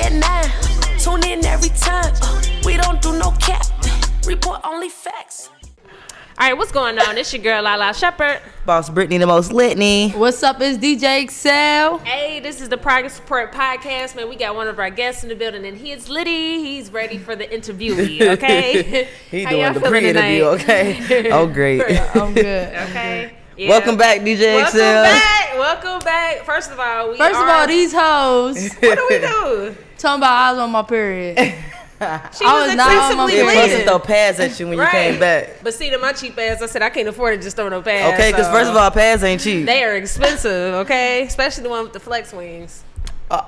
at 9. Tune in every time. We don't do no cap. Report only facts. All right, what's going on? It's your girl, Lalaa Shepard. Boss Brittany, the most litany. What's up? It's DJ eXeL. Hey, this is the Progress Report podcast, man. We got one of our guests in the building, and he's litty. He's ready for the interviewee, okay? He doing the pre-interview, okay? Oh, great. I'm good. Okay. Yeah. Welcome back, DJ eXeL. Welcome back. First of all, these hoes. What do we do? Talking about I was on my period. She was excessively bleeding. bleeding. They throw pads at you when you came back. But see, to my cheap ass, I said I can't afford to just throw no pads. Okay, because first of all, pads ain't cheap. They are expensive, okay? Especially the one with the flex wings.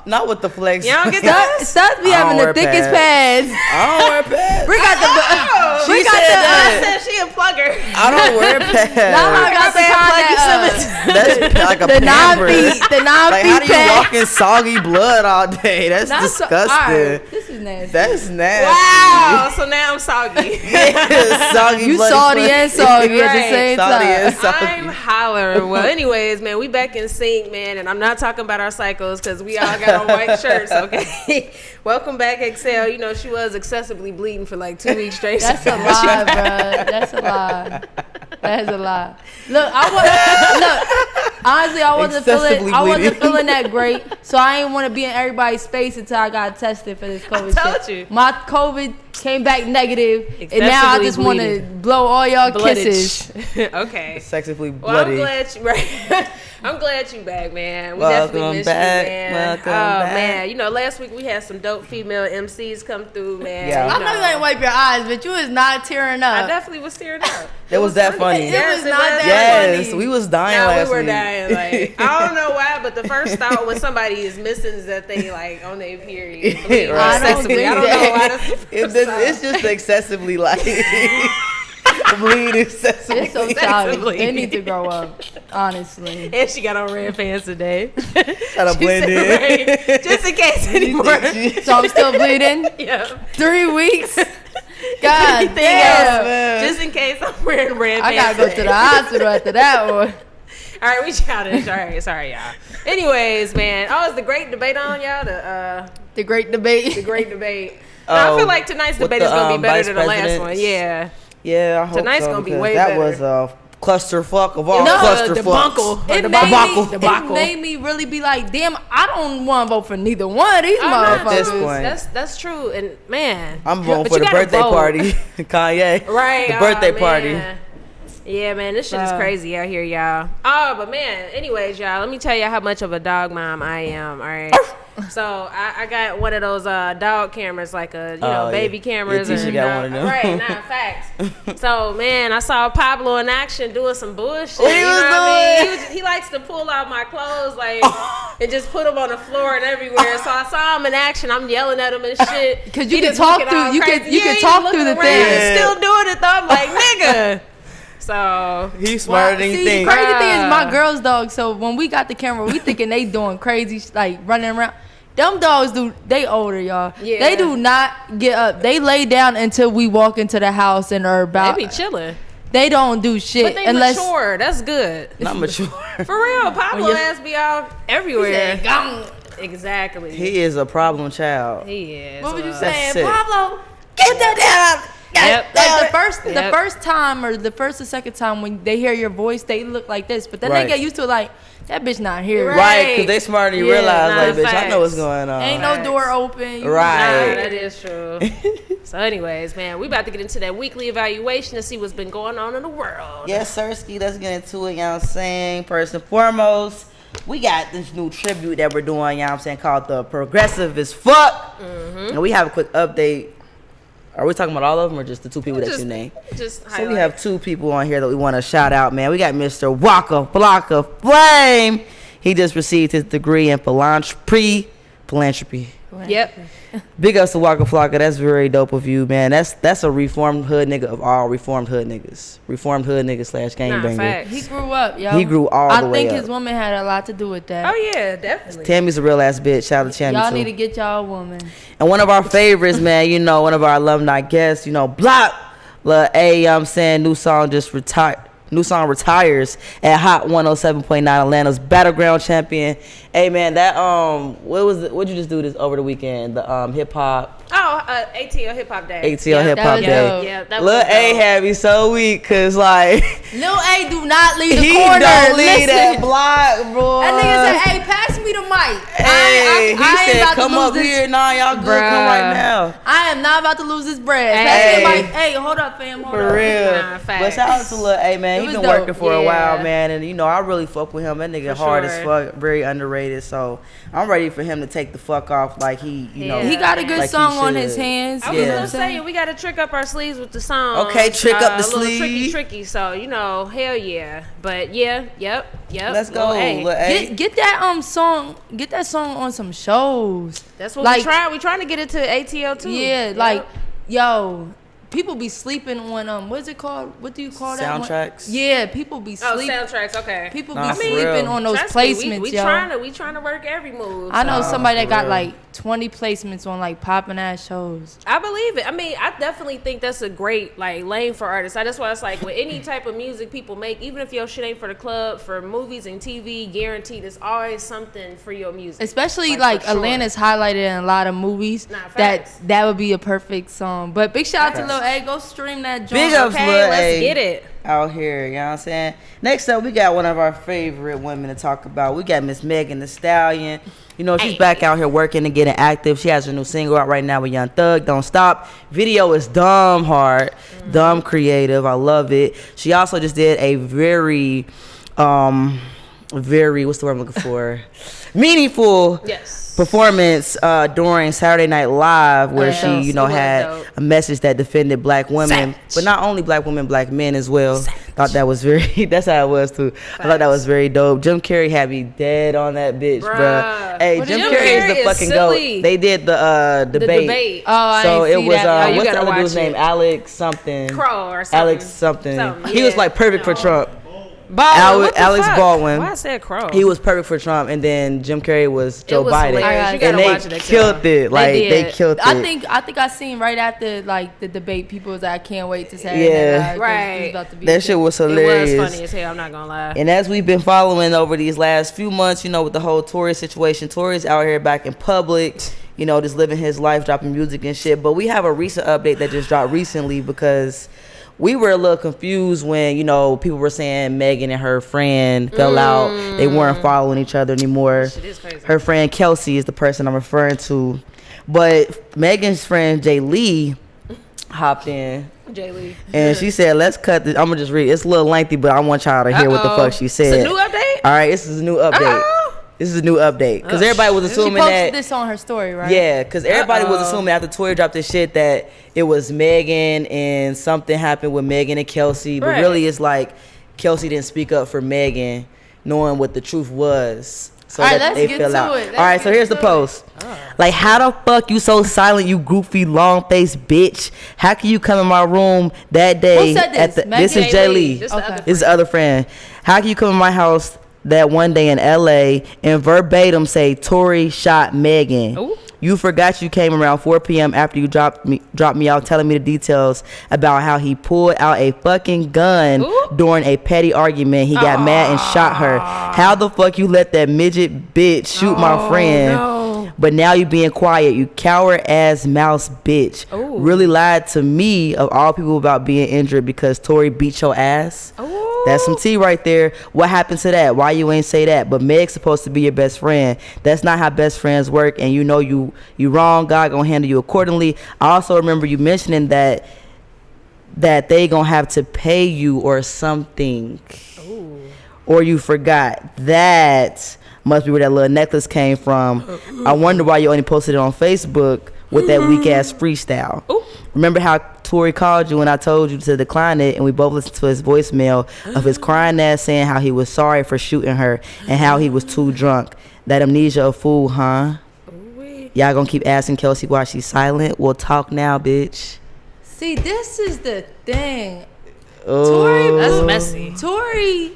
Not with the flex. You don't get that? Studs be having the thickest pads. I don't wear pads. Britt got the. She said that. I said she a plugger. I don't wear pads. Lala got the That's like a Pampers. The like, how do you pad. walk in soggy blood all day? That's disgusting. Right. This is nasty. That's nasty. Wow. So now I'm soggy. Soggy. You salty and soggy at the same I'm time. hollering. Well, anyways, man, we back in sync, man, and I'm not talking about our cycles because we all got on white shirts, okay? Welcome back, eXeL. You know, she was excessively bleeding for like 2 weeks straight. That's a lie, bro. That's a lie. That is a lie. Look, honestly, I wasn't feeling that great, so I ain't want to be in everybody's space until I got tested for this COVID I told you. My COVID came back negative, and now I just want to blow all y'all kisses. Okay. Excessively bloody. Well, I'm glad you I'm glad you back, man. We Welcome definitely miss back. you, man. Welcome back. Man, you know, last week we had some dope female MCs come through, man. Yeah. I know you ain't wipe your eyes, but you was not tearing up. I definitely was tearing up. It was that funny. It was not that Yes, funny. we was dying No, last we were week. dying. Like, I don't know why, but the first thought when somebody is missing is that they like on their period. Right. I don't I don't know why that's the first thought. It's just excessively like bleed excessively. It's so childish. They need to grow up, honestly. And she got on red pants today. Gotta blend in. Just in case anymore. So I'm still bleeding? Yeah. 3 weeks? God Anything damn. else, just in case I'm wearing red I pants. gotta go to the hospital after that one. All right, we childish. All right, sorry, y'all. Anyways, man. Oh, is the great debate on, y'all? The great debate. The great debate. No, I feel like tonight's debate is going to be better than the last one. Yeah. Yeah, I hope Tonight's so, gonna be because way that better. was a clusterfuck of all No, clusterfucks. debacle. It made me really be like, damn, I don't want to vote for neither one of these At this motherfuckers. point, That's true, and man, I'm voting but for you the gotta birthday vote. party. Kanye. Right. The birthday man. party. Yeah, man, this shit is crazy out here, y'all. Oh, but man, anyways, y'all, let me tell y'all how much of a dog mom I am, all right? So I got one of those dog cameras, like baby cameras. Your teacher and, got one of them. Right, nah, facts. So, man, I saw Pablo in action doing some bullshit. What he you was know what I doing? mean? He likes to pull out my clothes, like, and just put them on the floor and everywhere. So I saw him in action. I'm yelling at him and shit. Because you He can just talk looking through, all you crazy. can He's talk looking through the around thing. and still doing it, though. I'm like, nigga. So He's smarter than you See, think. the crazy thing is my girl's dog, so when we got the camera, we thinking they doing crazy, like running around. Them dogs they older, y'all. Yeah. They do not get up. They lay down until we walk into the house and are about. they be chilling. They don't do shit But they unless. mature. That's good. Not mature. For real, Pablo ass be out everywhere. He said, "Gone." Exactly. He is a problem child. He is. What was you That's saying, sick. Pablo? Get that down. Yep. Like the Yep. first time or the first or second time when they hear your voice, they look like this. But then Right. they get used to it, like that bitch not here. Right, because they smarter than you Yeah, realize. nah, Like, bitch, I facts. know what's going on. Ain't no door open. You Right. Nah, that is true. So anyways, man, we about to get into that weekly evaluation to see what's been going on in the world. Yes, Sirski, let's get into it, you know what I'm saying? First and foremost, we got this new tribute that we're doing, you know what I'm saying, called the Progressive as Fuck. And we have a quick update. Are we talking about all of them or just the two people that you named? Just So we have two people on here that we want to shout out, man. We got Mr. Waka Flocka Flame. He just received his degree in philanthropy. Yep. Big ups to Waka Flocka. That's very dope of you, man. That's a reformed hood nigga of all reformed hood niggas. Reformed hood nigga / gangbanger. facts. He grew up, yo. He grew all the way I think up. his woman had a lot to do with that. Oh yeah, definitely. Tammy's a real ass bitch. Shout out to Tammy Y'all too. need to get y'all a woman. And one of our favorites, man, you know, one of our alumni guests, you know, Block. A, I'm saying, new song just New song retires at Hot 107.9, Atlanta's battleground champion. Hey man, that what'd you just do this over the weekend? The hip hop. ATL Hip Hop Day. ATL Hip Hop Day. Yeah, that Lil was A had me so weak because like Lil A do not leave the he corner. don't leave that Listen. block, bro. That nigga said, "Hey, pass me the mic." Hey, he ain't said, about to "Come lose up this. here, nah, y'all good. Bruh. Come right now." I am not about to lose this bread. Hey. Pass me the mic. Hey, hold up, fam. Hold For up. real. Nah, But facts. shout out to Lil A, man. It He was been dope. working for a Yeah. while, man. And, you know, I really fuck with him. That nigga For hard as sure. fuck. Very underrated. So, I'm ready for him to take the fuck off like he, you know. Yeah. He got a good like he song on should. his hands. I You was know what gonna I'm say saying? we gotta trick up our sleeves with the song. Okay, trick up the a little sleeve. tricky. So you know, hell yeah. But yeah, yep. Let's go, Lil A. Lil A. Get that song. Get that song on some shows. That's what Like- we trying. We trying to get it to ATL too. Yeah, Yep. like yo, people be sleeping on what's it called? What do you call that? one? Soundtracks? Yeah, people be Oh, sleeping. soundtracks. Okay. People Nah, be for sleeping real. on those Trust me, placements, we yo. trying to work every move. I know so. somebody that for got real. like 20 placements on like popping ass shows. I believe it. I mean, I definitely think that's a great like lane for artists. That's why it's like with any type of music people make, even if your shit ain't for the club, for movies and TV, guaranteed there's always something for your music. Especially Like, like for sure. Atlanta's highlighted in a lot of movies. Nah, facts. that would be a perfect song. But big shout out to Facts. Lil A. Go stream that joint. Big ups, Okay, Lil let's A. get it. Out here, you know what I'm saying? Next up, we got one of our favorite women to talk about. We got Miss Megan Thee Stallion. You know, she's back out here working and getting active. She has her new single out right now with Young Thug, Don't Stop. Video is dumb hard, dumb creative. I love it. She also just did a very, what's the word I'm looking for? Meaningful Yes. performance during Saturday Night Live where Yeah. she, you know, It was had dope. a message that defended black women, Savage. but not only black women, black men as well. Thought that was very, that's how it was too. I thought that was very dope. Jim Carrey had me dead on that bitch, bruh. Bruh. Hey, What Jim is Carrey is the Jim Carrey fucking is goat. silly. They did the debate. debate. Oh, I So ain't it see was, that. you what's the gotta other dude's watch name? it. Alex something. Crow or something. Alex something. Something, He was yeah. like perfect for No. Trump. Baldwin, what the Alex fuck? Baldwin. Why I said Crow? He was perfect for Trump, and then Jim Carrey was Joe was Biden. hilarious. You And gotta they watch it, killed eXeL. it. Like they did. killed it. I think I seen right after like the debate, people was like, I can't wait to Saturday Yeah. Night Live 'cause Right. it's about to be that shit was it hilarious. was funny as hell. I'm not gonna lie. And as we've been following over these last few months, you know, with the whole Tory situation, Tory's out here back in public, you know, just living his life, dropping music and shit. But we have a recent update that just dropped recently because we were a little confused when, you know, people were saying Megan and her friend fell out. They weren't following each other anymore. Shit is crazy. Her friend Kelsey is the person I'm referring to. But Megan's friend Jay Lee hopped in. Jay Lee. And she said, let's cut this. I'm going to just read it. It's a little lengthy, but I want y'all to hear what the fuck she said. It's a new update? All right, this is a new update. Uh-oh. This is a new update. Because everybody was She assuming posted that. this on her story, right? Yeah, because everybody was assuming after Tory dropped this shit that it was Megan and something happened with Megan and Kelsey. But Right. really, it's like Kelsey didn't speak up for Megan, knowing what the truth was. So All right, that let's they get fell to out. it. Let's All right, so get here's the to post. Like, how the fuck you so silent, you goofy, long-faced bitch? How can you come in my room that day? Who said this? This is Megan? Jay Lee. This the Okay. other This is the other friend. How can you come in my house that one day in LA and verbatim say Tory shot Megan? Ooh. You forgot you came around 4 p.m. after you dropped me out telling me the details about how he pulled out a fucking gun Ooh. during a petty argument. He got mad and shot her. How the fuck you let that midget bitch shoot my friend? no. But now you being quiet, you coward ass mouse bitch. Ooh. Really lied to me of all people about being injured because Tory beat your ass. Ooh. That's some tea right there. What happened to that? Why you ain't say that? But Meg's supposed to be your best friend. That's not how best friends work, and you know you wrong. God gonna handle you accordingly. I also remember you mentioning that they gonna have to pay you or something. Ooh. Or you forgot. That must be where that little necklace came from. I wonder why you only posted it on Facebook with that weak ass freestyle. Ooh. Remember how Tory called you and I told you to decline it, and we both listened to his voicemail of his crying ass saying how he was sorry for shooting her and how he was too drunk. That amnesia a fool, huh? Ooh-wee. Y'all gonna keep asking Kelsey why she's silent? Well, talk now, bitch. See, this is the thing. Oh. That's messy. Tory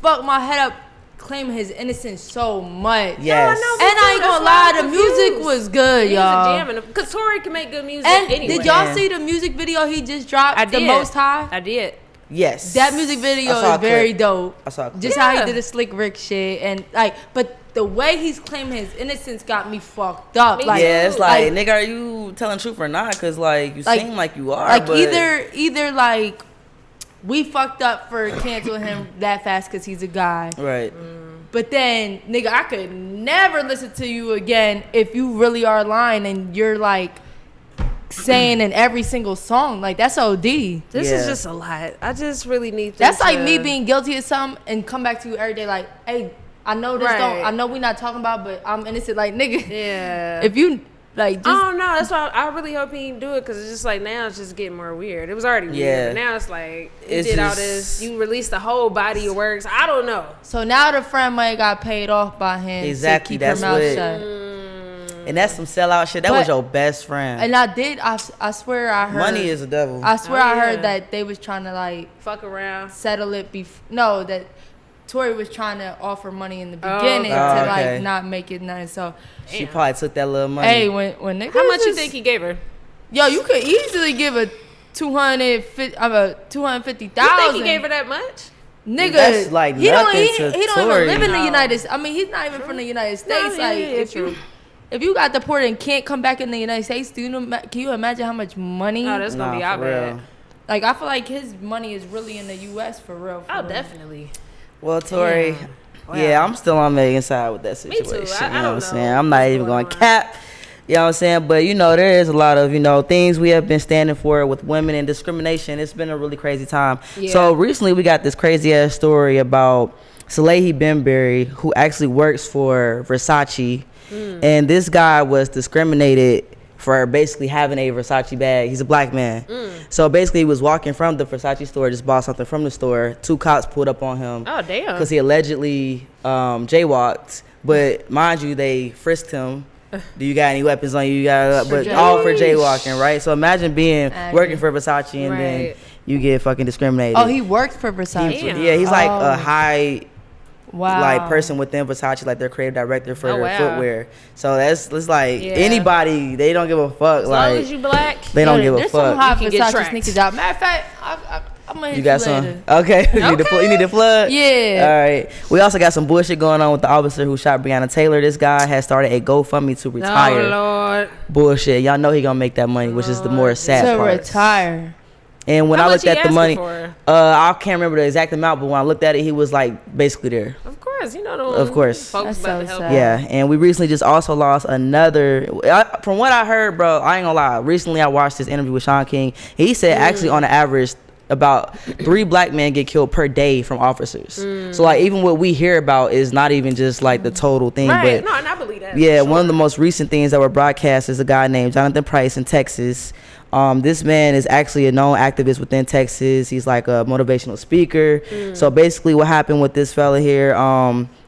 fucked my head up claiming his innocence so much. Yes. No, I know. And I ain't That's gonna why lie, I'm the music confused. was good, He y'all. was jamming because Tory can make good music And anyway. did y'all Man. see the music video he just dropped? I The did. Most High. I did. Yes. That music video I saw is a very clip. dope. I saw a clip. Just how he did the Slick Rick shit and like, but the way he's claiming his innocence got me fucked up. Me Like, Yeah, it's like, nigga, are you telling truth or not? Because, like, you seem like you are. Like, but either like, we fucked up for canceling him that fast because he's a guy. Right. But then, nigga, I could never listen to you again if you really are lying and you're like saying in every single song. Like, that's OD. This is just a lot. I just really need. That's like me being guilty of something and come back to you every day like, hey, I know this I know we not talking about, but I'm innocent. Like, nigga. Yeah. If you like, just, I don't know. That's why I really hope he didn't do it because it's just like now it's just getting more weird. It was already weird, but now it's like you did all this. You released the whole body of works. I don't know. So now the friend money got paid off by him. Exactly. To keep That's her mouth what. shut. And that's some sellout shit. That was your best friend. And I swear I heard. Money is a devil. I swear I heard that they was trying to like fuck around, settle it. No, that Tory was trying to offer money in the beginning to like not make it nice. So she probably took that little money. Hey, when niggas, how much you think he gave her? Yo, you could easily give a $250,000. You think he gave her that much? Nigga, that's like he don't to even Tory. live in the United States. I mean, he's not even from the United States. If you got deported and can't come back in the United States, can you imagine how much money? Oh, that's gonna be out bad. Like, I feel like his money is really in the U.S. for real. Definitely. Well, Tory, yeah, I'm still on Megan's side with that situation. Me too. You know I what don't I'm know saying? I'm not even going to cap. You know what I'm saying? But, there is a lot of, things we have been standing for with women and discrimination. It's been a really crazy time. Yeah. So, recently we got this crazy-ass story about Salehi Benberry, who actually works for Versace. And this guy was discriminated for basically having a Versace bag. He's a black man. So basically he was walking from the Versace store, just bought something from the store. 2 cops pulled up on him. Oh, damn. Because he allegedly jaywalked. But mind you, they frisked him. Do you got any weapons on you? But all for jaywalking, right? So imagine working for Versace and then you get fucking discriminated. Oh, he worked for Versace. He's like a high Wow. person within Versace, like their creative director for footwear. So it's like anybody, they don't give a fuck. As like long as you black, they don't give a fuck. There's some hot You can get Versace tracked. sneakers out. Matter of fact, I'm gonna hit You got you some? later. Okay. You need the plug? Yeah. All right. We also got some bullshit going on with the officer who shot Breonna Taylor. This guy has started a GoFundMe to retire. Oh, Lord. Bullshit. Y'all know he gonna make that money, which is the more sad To part. retire. And when How I much looked he at the money, asking for? I can't remember the exact amount, but when I looked at it, he was like basically there. Of course, Of course. Folks That's about to so help. sad. Yeah, and we recently just also lost another. From what I heard, bro, I ain't gonna lie. Recently, I watched this interview with Sean King. He said actually, on the average, about 3 black men get killed per day from officers. So like, even what we hear about is not even just like the total thing. Right. But No, and I believe that. yeah, one of the most recent things that were broadcast is a guy named Jonathan Price in Texas. This man is actually a known activist within Texas. He's like a motivational speaker. So basically what happened with this fella here,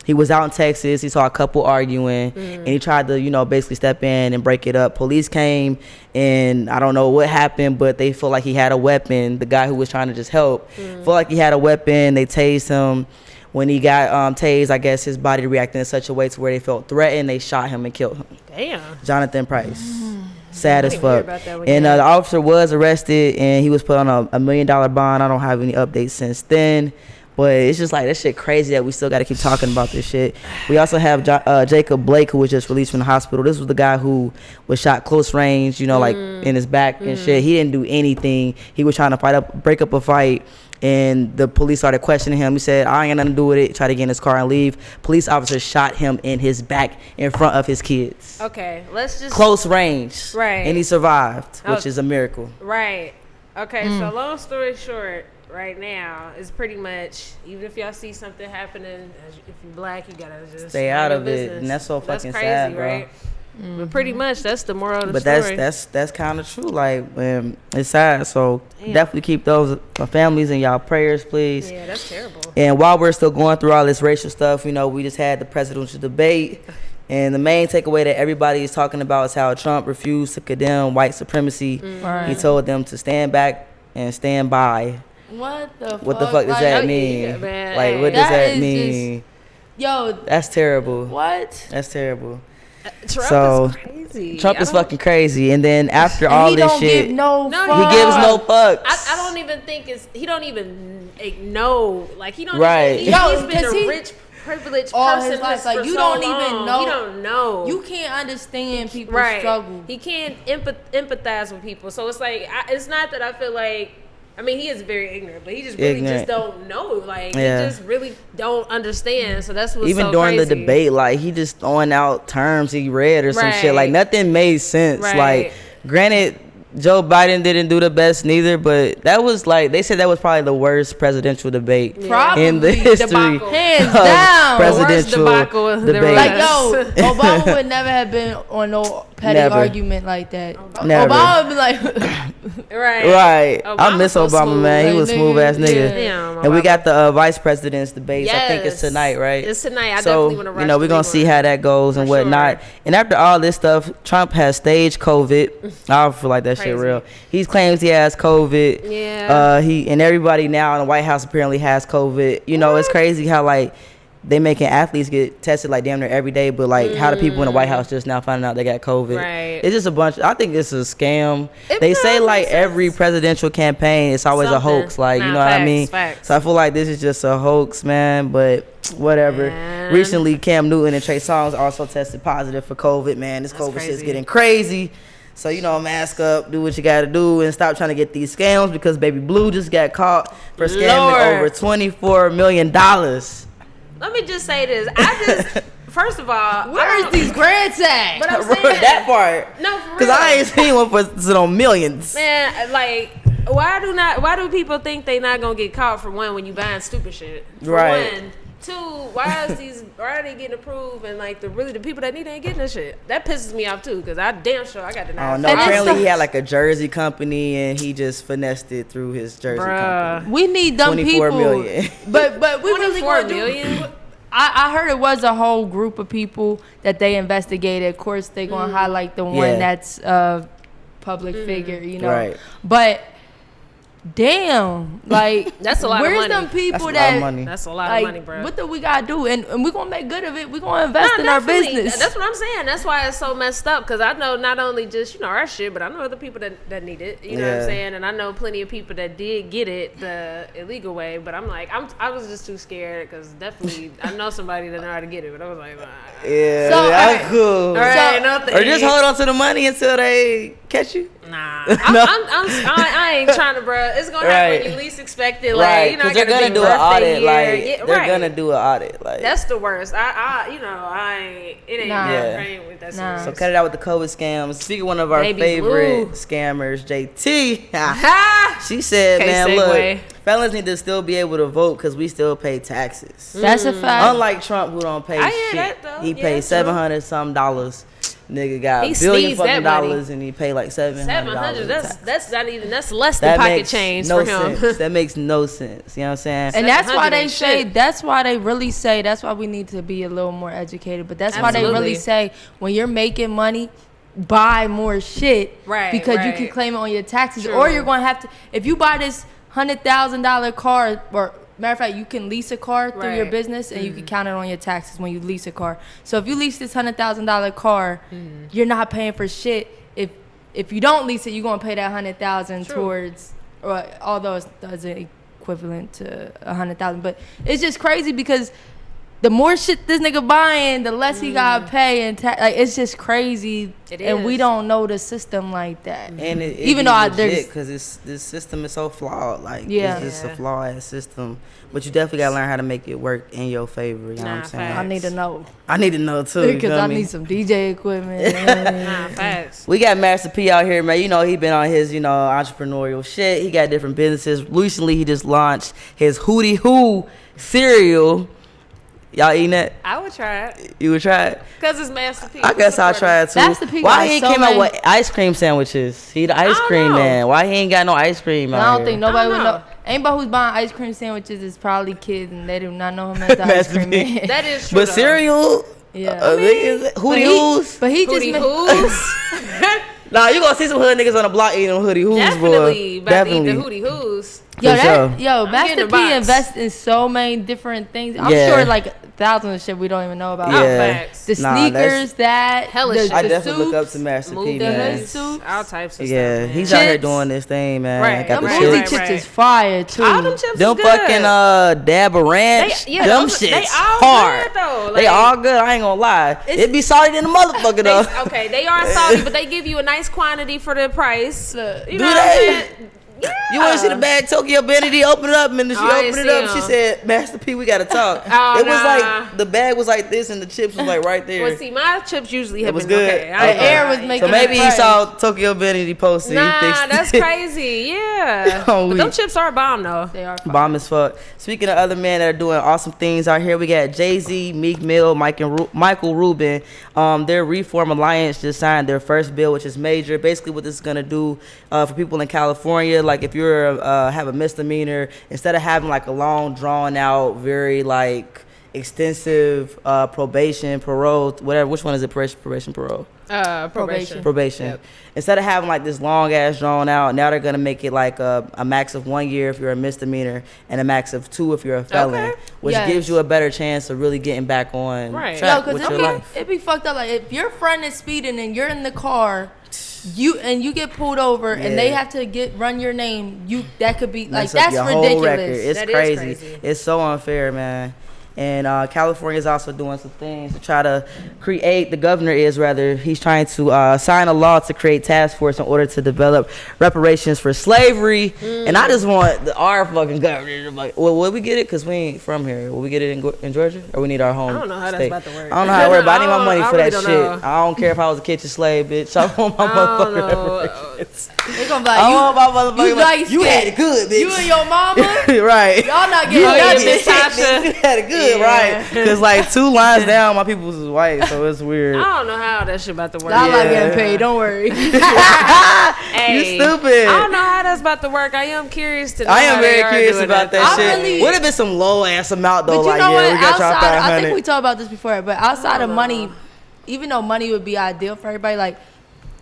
he was out in Texas. He saw a couple arguing and he tried to, basically step in and break it up. Police came and I don't know what happened, but they feel like he had a weapon. The guy who was trying to just help felt like he had a weapon. They tased him. When he got tased, I guess his body reacted in such a way to where they felt threatened. They shot him and killed him. Damn. Jonathan Price. Sad as hear fuck. about that one And yet. the officer was arrested and he was put on a $1 million bond. I don't have any updates since then. But it's just like, that shit crazy that we still got to keep talking about this shit. We also have Jacob Blake, who was just released from the hospital. This was the guy who was shot close range, like in his back and shit. He didn't do anything. He was trying to break up a fight. And the police started questioning him. He said, I ain't got nothing to do with it. Tried to get in his car and leave. Police officer shot him in his back in front of his kids. Okay, let's just. Close range. Right. And he survived, which is a miracle. Right. Okay, so long story short, right now is pretty much, even if y'all see something happening, if you're black, you gotta just stay out of it. And that's so fucking crazy, sad, bro. right? But pretty much that's the moral of the But story. that's kind of true. Like, it's sad. So definitely keep those families in y'all prayers, please. Yeah, that's terrible. And while we're still going through all this racial stuff, we just had the presidential debate. And the main takeaway that everybody is talking about is how Trump refused to condemn white supremacy. Right. He told them to stand back and stand by. What the Fuck does that mean? yeah, man. Like, what does That that is mean? Yo, That's terrible. what? That's terrible. So is crazy. Trump is fucking crazy. And then after all this shit, No, he gives no fucks. I don't even think he don't even know. Like he don't. Right. Even, he's been a rich, privileged all person his life. for Like you so don't long. even know. You don't know. You can't understand people's right. struggle. He can't empathize with people. So it's like it's not that I feel like. I mean, he is very ignorant, but he just really just don't know. Like he just really don't understand. So that's what's even so during crazy. the debate, like he just throwing out terms he read or some shit. Like nothing made sense. Right. Like granted, Joe Biden didn't do the best neither, but that was like they said that was probably the worst presidential debate in the history debacle. Hands of down. presidential debate. Like yo, Obama would never have been on no petty argument like that. Never. Obama would be like, right. Obama I miss was Obama, smooth. man. He Like, was smooth ass nigga. yeah. Damn, And we Obama. got the vice president's debates. I think it's Yes. tonight, right? It's tonight. I So, definitely want to rush. you know, we're going to see how that goes and For whatnot. sure. And after all this stuff, Trump has staged COVID. I don't feel like that shit Crazy. real. He claims he has COVID. Yeah. And everybody now in the White House apparently has COVID. You know, it's crazy how, like, they making athletes get tested like damn near every day, but like how the people in the White House just now finding out they got COVID. Right. It's just a bunch. I think it's a scam. It They say probably like makes every presidential campaign, it's always a Something. hoax. Like you Nah, know what I facts, mean? facts. So I feel like this is just a hoax, man. But whatever. Man. Recently, Cam Newton and Trey Songz also tested positive for COVID. Man, this COVID shit's getting crazy. So, you know, mask up, do what you got to do, and stop trying to get these scams because Baby Blue just got caught for scamming over $24 million. Let me just say this. First of all, where's these grants at? But I'm saying that part. No, for real. Because I ain't seen one for on millions. Man, like, why do people think they not gonna get caught for one when you buying stupid shit? For Right. one. Two, why are they getting approved and like the people that need ain't getting this shit? That pisses me off too, because I damn sure I got denied. I don't know. Apparently he had like a jersey company and he just finessed it through his jersey company. We need them 24 people. million. But we really 24 gonna million? I heard it was a whole group of people that they investigated. Of course, they gonna highlight the one that's a public figure, you know. Right. But damn, like That's a lot of where's money. them people That's a lot of that money. That's a lot like, of money, bro. what do we gotta do? And we're gonna make good of it. We're gonna invest in our Definitely. business. That's what I'm saying. That's why it's so messed up. Because I know not only just our shit, but I know other people that need it. You know what I'm saying? And I know plenty of people that did get it the illegal way. But I'm like, I was just too scared because definitely I know somebody that know how to get it. But I was like, Yeah, So, that's alright. cool. all right, no Or just thanks. hold on to the money until they catch you. Nah, I ain't trying to, bro. It's gonna happen Right. when you least expect it. Like, Right, you know, because I they're got a gonna big do an birthday audit. year. Like Yeah, they're right. gonna do an audit. Like That's the worst. I ain't. It ain't. Nah. That, I ain't with that. Nah. so serious. cut it out with the COVID scams. Speaking of one of our Baby favorite Blue. scammers, JT. Ha! She said, Okay, "Man, segue. look, felons need to still be able to vote because we still pay taxes. That's a fact. Unlike Trump, who don't pay I hear shit. that, though. He Yeah, paid true. $700 some dollars. Nigga got He a billion sneezed fucking that money. dollars and he paid like $700. 700. tax. That's not even. That's less than That pocket makes change no for him. sense. That makes no sense. You know what I'm saying? And that's why 700 they ain't say, shit. that's why they really say, that's why we need to be a little more educated. But that's why they Absolutely. really say, when you're making money, buy more shit. Right, Because you right. can claim it on your taxes. True. Or you're going to have to, if you buy this $100,000 car, or matter of fact, you can lease a car through your Right. business and you can count it on your taxes when you lease a car. So if you lease this $100,000 car, you're not paying for shit. If you don't lease it, you're going to pay that $100,000 True. towards, or although it doesn't equivalent to $100,000, but it's just crazy because the more shit this nigga buying, the less he gotta pay, and like it's just crazy. It and we is. don't know the system like that. And it Even though there's because this system is so flawed. Like Yeah. it's just a flawed ass system. But you definitely gotta learn how to make it work in your favor. You know what I'm Nah, saying? facts. I need to know I need to know too. You because feel I me? need some DJ equipment. You know what I mean? Nah, facts. We got Master P out here, man. You know, he been on his, entrepreneurial shit. He got different businesses. Recently, he just launched his Hoody Hoo cereal. Y'all eating that? I would try it You would try it? because it's Master P. I guess I'll try it too. Master P Why got he so came out many- with ice cream sandwiches? He the ice don't cream know. man. Why he ain't got no ice cream out I don't here? think nobody would know. know. Anybody who's buying ice cream sandwiches is probably kids, and they do not know him as the ice Master cream P. man. That is true. But though. cereal? Yeah. Hoodie Hoos? But he just Hoody ma- Hoos. Nah, you gonna see some hood niggas on the block eating them Hoodie Hoos, Definitely boy. about to eat the Hoody Hoos. Master P invests in so many different things. I'm sure like thousands of shit we don't even know about. Facts. The sneakers, hella shit. I definitely look up to Master P, man. All types of stuff. Yeah, he's out here doing this thing, man. Right. Got Them the boozy chips. chips is fire too. All them chips Them is fucking good. Dab Ranch, them shits they all hard. good though. They all good. I ain't gonna lie. It be salty than the motherfucker though. Okay, they are salty, but they give you a nice quantity for the price. You know what I'm they? saying? Yeah. You want to see the bag Tokyo Benedy open it up, and then she opened it up. She said, "Master P, we gotta talk." It was like the bag was like this, and the chips was like right there. Well, see, my chips usually have was been good. okay. The air was making. So maybe he saw Tokyo Benedy post it. Nah, he fixed that's it. crazy. Yeah, Oh, but them chips are bomb though. They are fire. Bomb as fuck. Speaking of other men that are doing awesome things out here, we got Jay-Z, Meek Mill, Michael Rubin. Their Reform Alliance just signed their first bill, which is major. Basically, what this is gonna do for people in California, like if you're have a misdemeanor, instead of having like a long, drawn out, very like extensive probation, parole, whatever. Which one is it? Probation, parole. Probation. Yep. Instead of having like this long ass drawn out, now they're gonna make it like a max of 1 year if you're a misdemeanor and a max of 2 if you're a felon, which gives you a better chance of really getting back on track with your life. It'd be fucked up. Like if your friend is speeding and you're in the car, you get pulled over and they have to run your name. That could be like that's ridiculous. It's crazy. It's so unfair, man. And California is also doing some things to try to create, the governor is rather, he's trying to sign a law to create task force in order to develop reparations for slavery. And I just want our fucking governor to like, well, will we get it? Because we ain't from here. Will we get it in Georgia? Or we need our home I don't know how state? that's about to work. I don't know how to work, but I need my money for that really shit. I don't care if I was a kitchen slave, bitch. I want my motherfucking reparations. They gonna be like, I want my motherfucking money. You had it good, bitch. You and your mama, right. y'all not getting nothing. You had it good, right? Because like 2 lines down, my people was white, so it's weird. I don't know how that shit about to work. I'm not getting paid. Don't worry. You stupid. I don't know how that's about to work. I am curious to know. I am very curious about that shit. Really, would have been some low ass amount though. But you like know what? we got y'all I think we talked about this before, but outside of money, even though money would be ideal for everybody, like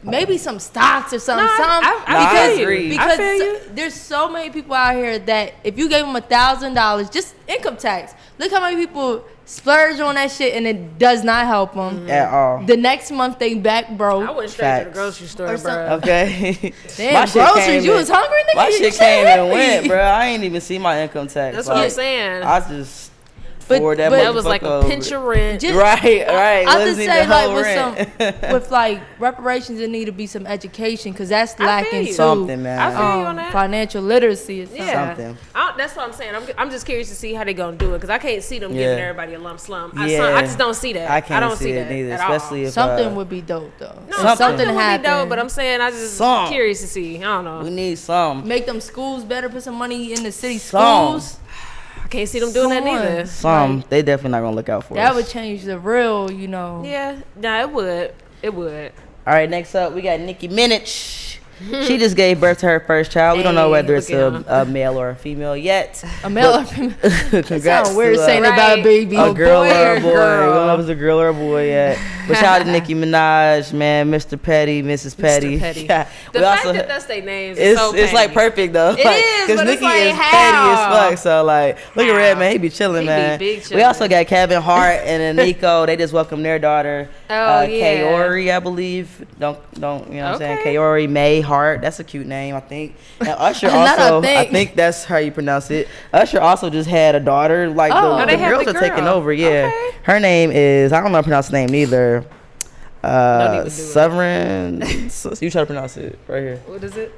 maybe some stocks or something. I feel you. Because I feel you. there's so many people out here that if you gave them $1,000, just income tax, look how many people splurge on that shit and it does not help them at all. The next month they back broke. I went straight to the grocery store, bro. Okay. Damn, groceries. You was hungry, nigga? My shit came and went, bro. I ain't even see my income tax. That's what I'm saying. I just But that was like a pinch of rent. Right. I just say like with like reparations, there need to be some education because that's lacking too. Something, man. I feel you on that. Financial literacy is something. That's what I'm saying. I'm just curious to see how they gonna do it because I can't see them giving everybody a lump sum. I just don't see that. I can't don't see that it neither, at especially all. if something would be dope though. No, something would happen. be dope, but I'm saying I just curious to see. I don't know. We need some. Make them schools better. Put some money in the city schools. I can't see them doing that neither. They definitely not gonna look out for us. That would change the real, you know. Yeah, nah, it would. It would. All right, next up we got Nicki Minaj. She just gave birth to her first child. We don't know whether it's a male or a female yet. A male or female? Congrats. Sounds weird saying about a baby. A girl or a boy. We girl. don't know if it's a girl or a boy yet. But shout out to Nicki Minaj, man, Mr. Petty, Mrs. Petty. Mr. Petty. Yeah. The fact that that's their names is so it's like perfect though. It is, because but Nicki it's like, is how? petty as fuck. So like, look at Red, man, he be chilling, He man. be big We also chillin'. got Kevin Hart and then Nico. They just welcomed their daughter, yeah. Kaori, I believe. Don't you know what I'm saying? Kaori May Hart. That's a cute name, I think. And Usher also, I think that's how you pronounce it. Usher also just had a daughter. Like the girls are taking over. Yeah, her name is, I don't know how to pronounce the name either. Sovereign. You try to pronounce it right here. What is it?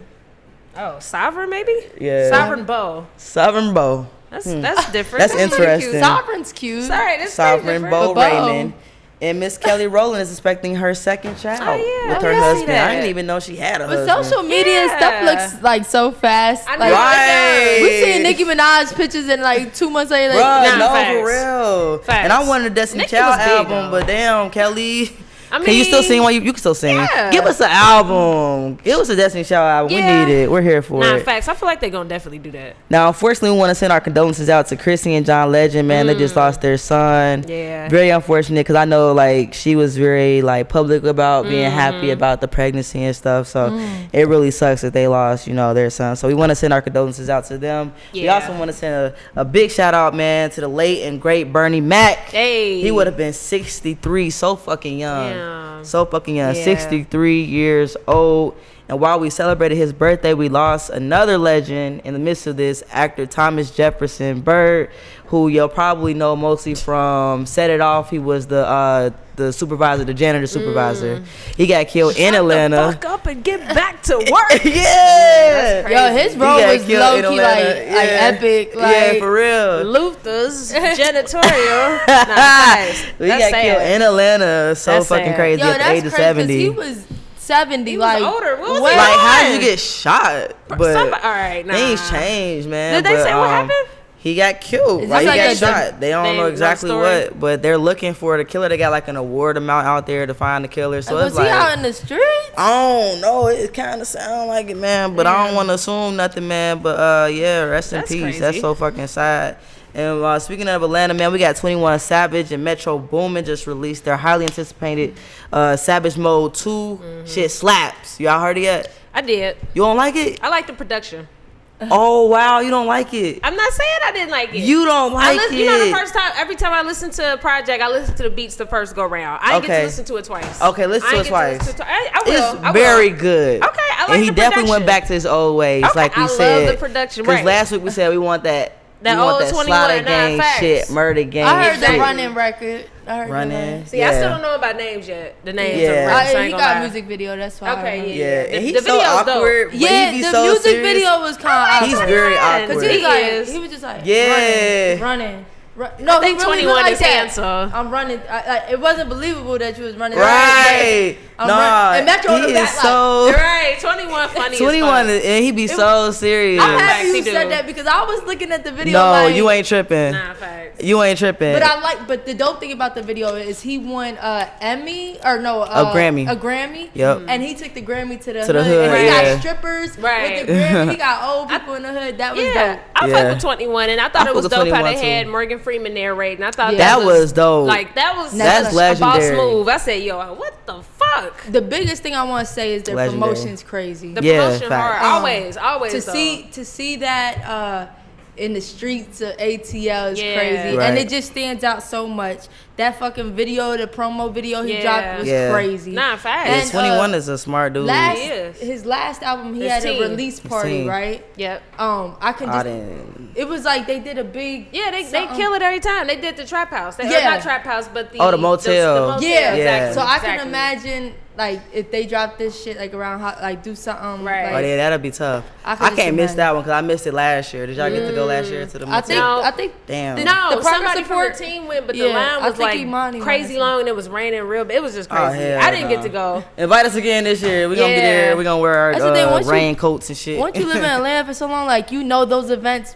Oh, Sovereign maybe? Yeah. Sovereign Bow. Sovereign Bow. That's different. That's interesting. Cute. Sovereign's cute. Sorry, that's Sovereign Bow Bow. Raymond. And Miss Kelly Rowland is expecting her second child with her I see husband. that. I didn't even know she had a But husband. social media and stuff looks like so fast. I know. Like, Right. we see Nicki Minaj pictures and like 2 months later. Bruh, Like, no, facts. for real. Facts. And I wanted a Destiny Nicki Child was big, album, though. but damn, Kelly. I mean, can you still sing? You can still sing. Yeah. Give us an album. Give us a Destiny Child album. Yeah. We need it. We're here for Nah, it. facts. I feel like they're gonna definitely do that. Now, unfortunately, we want to send our condolences out to Chrissy and John Legend, man. They just lost their son. Yeah. Very unfortunate, because I know, like, she was very, like, public about being happy about the pregnancy and stuff. So it really sucks that they lost, you know, their son. So we want to send our condolences out to them. Yeah. We also want to send a big shout out, man, to the late and great Bernie Mac. Hey. He would have been 63, so fucking young. Damn. So fucking young. Yeah. 63 years old. And while we celebrated his birthday, we lost another legend in the midst of this, actor Thomas Jefferson Bird, who you'll probably know mostly from Set It Off. He was the supervisor, the janitor supervisor. He got killed in Atlanta. Shut the fuck up and get back to work. Yeah. Yo, his role He got was killed low in key Atlanta. like epic. Like, Yeah, for real. Luther's janitorial. Nah, guys, He that's got sad. killed in Atlanta. So That's fucking sad. crazy yo, at the that's age of crazy 'cause 70. he was 70. He was like older. What was what? he Like, on? how did you get shot? But Somebody, all right, nah. things changed, man. Did they But, say what happened? He got killed. Is Like, this he like got a- shot. They don't they- know no exactly story? what, but they're looking for the killer. They got like an award amount out there to find the killer. So was it's he like, out in the streets? I don't know. It kind of sound like it, man. But I don't want to assume nothing, man. But yeah, rest in That's peace. crazy. That's so fucking sad. And speaking of Atlanta, man, we got 21 Savage and Metro Boomin just released their highly anticipated Savage Mode 2. Shit slaps. Y'all heard it yet? I did. You don't like it? I like the production. Oh, wow. You don't like it? I'm not saying I didn't like it. You don't like it? You know, the first time, every time I listen to a project, I listen to the beats the first go round. I ain't get Okay. to listen to it twice. Okay, listen I to ain't it get twice. listen to I will. It's I will. very good. Okay, I like And he the definitely went production. back to his old ways, Okay, like we I love said. the production, Because right. last week we said we want that That we want old that 21, slaughter nah, gang facts. shit, murder gang. I heard Exactly. the running record. I heard running. See, I still don't know about names yet. The names Yeah. of rappers, I He ain't gonna got lie. music video. That's why. I Okay, heard. Yeah, The- and he's the so video's dope. awkward. But Yeah, he be the so music serious. video was kind of He's awkward. very Yeah, awkward. Cause he was He like, is. he was just like, Yeah. running. No, I think he really 21 looked like is that. handsome. I'm running. It wasn't believable that you was running. Right. I'm Nah, running. And Metro in he the is back, so. Right, 21 funny 21 as fuck. and he be so serious. I'm Facts, happy he you do. said that because I was looking at the video. No, like, you ain't tripping. Nah, facts. You ain't tripping. But the dope thing about the video is he won Emmy or no A Grammy. a Grammy. Yep. And he took the Grammy to the To the hood, And he yeah. got strippers Right. with the Grammy. He got old people in the hood. That was Yeah, dope. I Yeah. fuck with 21, and I thought I it was fuck with dope how 21 they too. had Morgan Freeman narrating. I thought That was dope. Like that was That's such a boss legendary. move. I said, yo, what the fuck? The biggest thing I want to say is their Legendary. promotion's crazy. The Yeah, promotion facts. hard, always. to though. see that in the streets of ATL is Yeah. crazy, Right. and it just stands out so much. That fucking video, the promo video he Yeah. dropped was Yeah. crazy. Nah, facts. Yeah, And, 21 is a smart dude. He is. His last album, he His had team. a release His party, team. right? Yep. I can I just. didn't. It was like they did a big. Yeah, they something. kill it every time. They did the trap house. Or Yeah. not trap house, but the Oh, the motel. Yeah, exactly. So I can exactly. imagine like if they drop this shit like around like do something Right. Oh like, yeah, that'll be tough. I I, could just can't miss imagine. that one because I missed it last year. Did y'all get to go last year to the motel? I think Damn. the- No, the progress somebody from support- the team went, but Yeah, the line I was think like Imani crazy went. long, and it was raining real. It was just crazy. Oh, hell I didn't no. get to go. Invite us again this year. We're gonna be Yeah. there. We're gonna wear That's the thing, our once you- raincoats and shit. Once you live in Atlanta for so long, like you know those events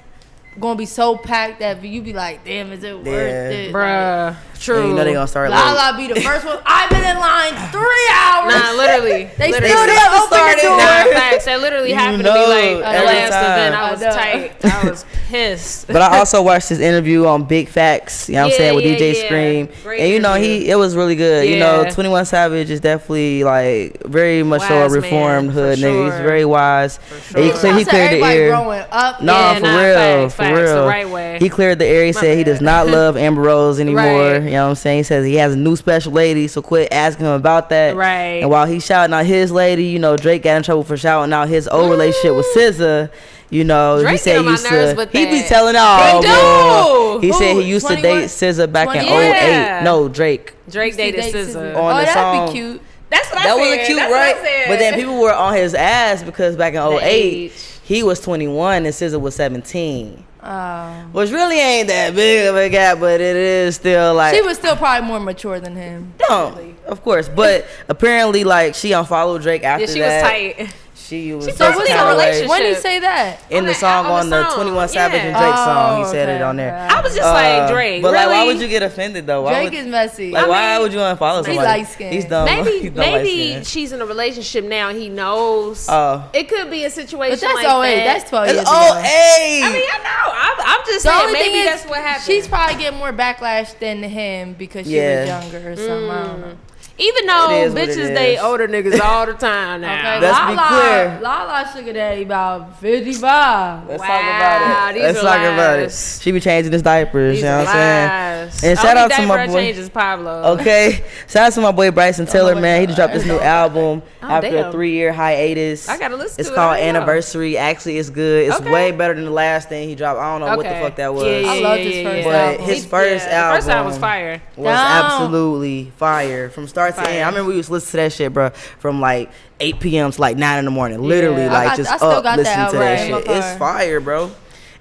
gonna be so packed that you be like, damn, is it worth it? Bruh. True. Yeah, you know they gonna start late. Lala be the first one. I've been in line 3 hours. Nah, literally. They literally. still didn't open the started. door. Nah, facts. That literally You happened to know, me like the every last time. event. I I was know. tight. I was pissed. But I also watched his interview on Big Facts, you know what I'm Yeah, saying, with yeah, DJ yeah. Scream. Great And you know, interview. it was really good. You know, Yeah. 21 Savage is definitely like very much so a Wise man, reformed for hood nigga. He's sure. very wise. And he, sure. he I said cleared the everybody air. growing up. No, Yeah, for nah, real, facts, for facts, real. the right way. He cleared the air. He My said he bad. does not love Amber Rose anymore. Right. You know what I'm saying? He says he has a new special lady, so quit asking him about that. Right. And while he's shouting out his lady, you know, Drake got in trouble for shouting out his old relationship with SZA. You know, he Drake said get on he my used nerves to. with He be that. telling all. He boy. do. He said he Who? used to 21? date SZA back in 21? 08. Yeah. No, Drake. Drake dated Date SZA. On Oh, the that'd song. be cute. That's what I That said. wasn't cute, That's right? What I said. But then people were on his ass because back in 08, age. he was 21 and SZA was 17. Oh. Which really ain't that big of a gap, but it is still like. She was still probably more mature than him. No, of course. But apparently, like, she unfollowed Drake after Yeah, she that. was tight. She was She some supposed to be in kind a of way. relationship. When did he say that? In the song on the 21 Savage and Drake song, he said it on there. I was just like, Drake, But really? like, why would you get offended though? Why Drake would, is messy. like, why mean, would you unfollow somebody? He's light-skinned. He's dumb. Maybe light-skinned. she's in a relationship now. He knows. Oh. It could be a situation But that's like 08. that. That's 12 It's years ago. I mean, I know. I'm just The saying. only thing Maybe is, that's what happened. she's probably getting more backlash than him because she was younger or something. I don't know. Even though It is what it bitches is. date older niggas all the time now. Okay, Let's be clear. Lalaa sugar daddy about 55. Let's Wow, talk about it. these Let's are talk about it. lies. She be changing his diapers, These you know are what I'm lies. saying? And shout out to my boy. Changes Pablo. Okay, shout out to my boy Bryson Tiller, man. He just dropped this new album after damn. a 3-year hiatus. I gotta listen to it. It's called I know. Anniversary. Actually, it's good. It's Okay. way better than the last thing he dropped. I don't know what the fuck that was. I love this first But album. his first The album first album was fire. was Down. absolutely fire from start to end. I remember we used to listen to that shit, bro, from like 8 p.m. to like 9 in the morning. Literally, Yeah. like I just still up got that listening to album that in my shit. car. It's fire, bro.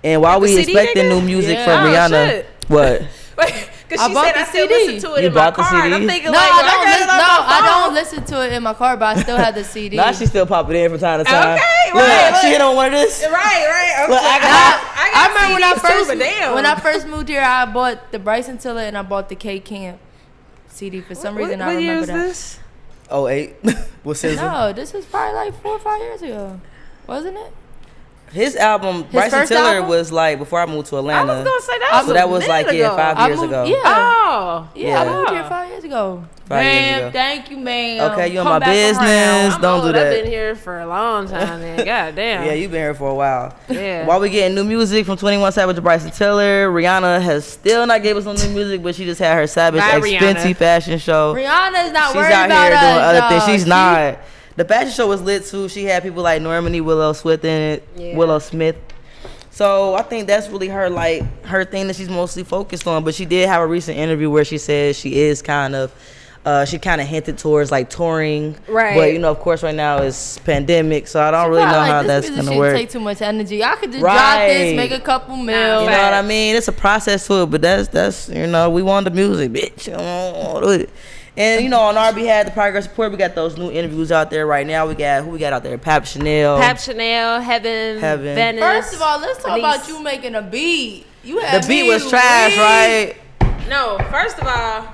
And while The we CD, expecting nigga? new music Yeah. from Oh, Rihanna, shit. what? Because I she bought said the I still CD. listen to it You in my bought the car. And I'm CD? thinking No, like, I I got it on my I phone. don't listen to it in my car, but I still have the CD. Now she still popping in from time to time. Okay, Look, right, she look. hit on one of this. Right. Okay. Look, I remember when I CDs too, first but damn. when I first moved here, I bought the Bryson Tiller and I bought the K Camp CD. For some reason, I remember that. This? 08 with SZA. No, this was probably like 4 or 5 years ago, wasn't it? His album, Bryson first Tiller, album? was like before I moved to I Atlanta. was gonna say that. So that was like, yeah, 5 I years moved- ago. Yeah. Oh. Yeah, I Yeah. moved here 5 years ago. 5 years Ma'am, ago. thank you, ma'am. Okay, you in Come my back business. around. Don't do I've that. been here for a long time, man. God damn. Yeah, you've been here for a while. Yeah. While we getting new music from 21 Savage and Bryson Tiller, Rihanna has still not gave us some new music, but she just had her Savage Bye, Expensive Rihanna. fashion show. Rihanna's not She's worried out about here us, doing other dog. things. She's not. The fashion show was lit too. She had people like Normani Willow Smith in it. Yeah. Willow Smith. So I think that's really her her thing that she's mostly focused on. But she did have a recent interview where she said she is kind of she kind of hinted towards like touring. Right. But you know, of course, right now it's pandemic, so I don't really know how that's gonna work. Take too much energy. I could just drop this, make a couple mil. You know what I mean? It's a process to it, but that's you know, we want the music, bitch. And you know, on our behalf, the Progress Report, we got those new interviews out there right now. We got who we got out there? Pap Chanel. Heaven, Venice. First of all, let's talk Elise. about you making a beat. You had The beat me was trash, weak. right? No, first of all,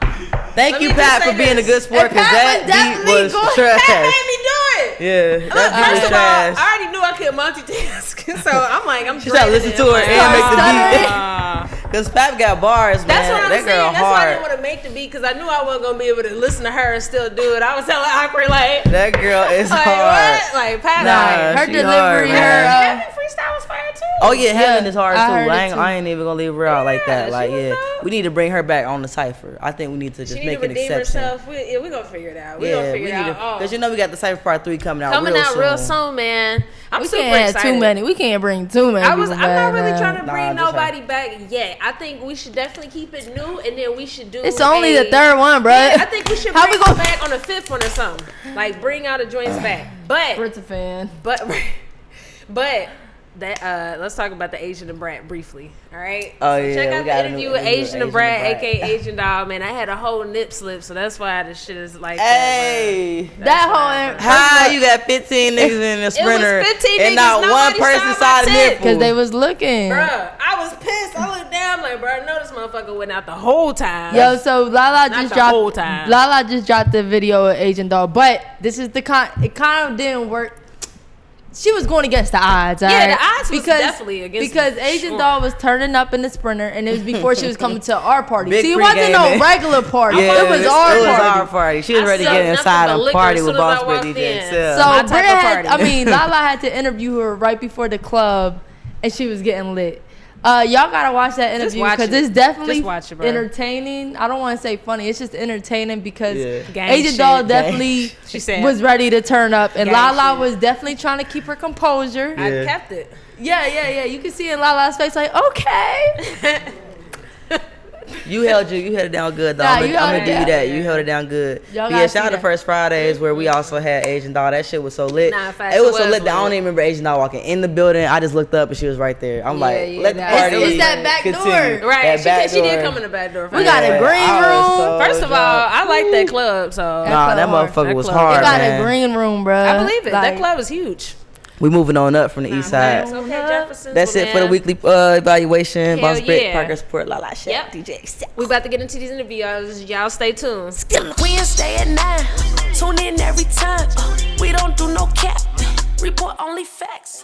Thank Let you, me just Pat, say for being a this. good sport, And because Pat that was definitely beat was good. trash. Pat made me do it. Yeah, Look, that beat first was of all, trash. I already knew I could multitask, so I'm like, I'm She tried to listen to her and make the beat. Because Pap got bars, man. That's what I'm that saying. girl That's why I hard. didn't want to make the beat, because I knew I wasn't gonna be able to listen to her and still do it. I was telling awkward like, That girl is like hard. what? Like Pat, Nah, like, her she delivery, hard, man. Heaven freestyle was fire too. Oh yeah, Heaven is hard I too. heard I it too. ain't even gonna leave her out like that. Yeah, Like she was yeah, dope. we need to bring her back on the cipher. I think we need to just She need make to an redeem exception. herself. We gonna figure it out. We gonna figure it out. because you know we got the Cypher Part 3 coming out real soon, man. I'm We super can't have excited. too many. We can't bring too many. I'm people not back, really man. trying to bring Nah, just nobody back yet. I think we should definitely keep it new, and then we should do. It's only a- the third one, bro. Yeah, I think we should How bring we them gonna- back on the fifth one or something. Like bring out the joints back. Britt's a fan. But that let's talk about the Asian and Brat briefly. All right. Oh, so yeah, check we out got the a new interview with interview Asian with and Brat, Asian and Brat. aka Asian Dog. Man, I had a whole nip slip, so that's why the shit is like. Hey, That whole how you got 15 niggas in the sprinter 15 and niggas, not one nobody person saw saw my the tip. nipple? because they was looking. Bruh, I was pissed. I looked down like, bro, I know this motherfucker went out the whole time. Yo, so Lala Not just the whole dropped. time. Lala just dropped the video of Asian Doll, but this is the it kind of didn't work. She was going against the odds. Yeah, alright? the odds was definitely against because me, Asian sure. Doll was turning up in the sprinter, and it was before she was coming to our party. Big See, it wasn't pregame, no man. regular party. Yeah, it was our party. our party. She was I ready to sold get nothing inside but and liquor party as with soon as I Boss Britt walked DJ in. eXeL. So My type Britt of had, party. Lala had to interview her right before the club, and she was getting lit. Y'all gotta watch that interview watch because it. it's definitely Just watch it, bro. entertaining. I don't want to say funny. It's just entertaining because Yeah. Gang Asian shit. Doll Gang. definitely She said- was ready to turn up, and Gang Lala shit. was definitely trying to keep her composure. I Yeah. kept it. Yeah. You can see in Lala's face like, okay. You held it down good though. Nah, I'm you gonna held give it you down. that. You held it down good. Y'all But gotta yeah, see shout out to that. First Fridays where we also had Asian doll. That shit was so lit. Nah, facts, It was it so was lit that I don't lit. even remember Asian doll walking in the building. I just looked up and she was right there. I'm like, yeah, let the that- party. It's that back continue. door. Right, That she did door. come in the back door. We got a green I was room. so First of all, drunk. I like that club, so Nah, that hard. motherfucker That was club. hard, They got man. a green room, bro. I believe it. Like, That club is huge. We moving on up from the east side. Okay, Jefferson. That's it for the weekly evaluation. Hell Boss Britt, yeah. Parker Support, Lalaa Shepard, Yep. DJ eXeL. We about to get into these interviews. Y'all stay tuned. Wednesday at 9. Tune in every time. We don't do no cap. Report only facts.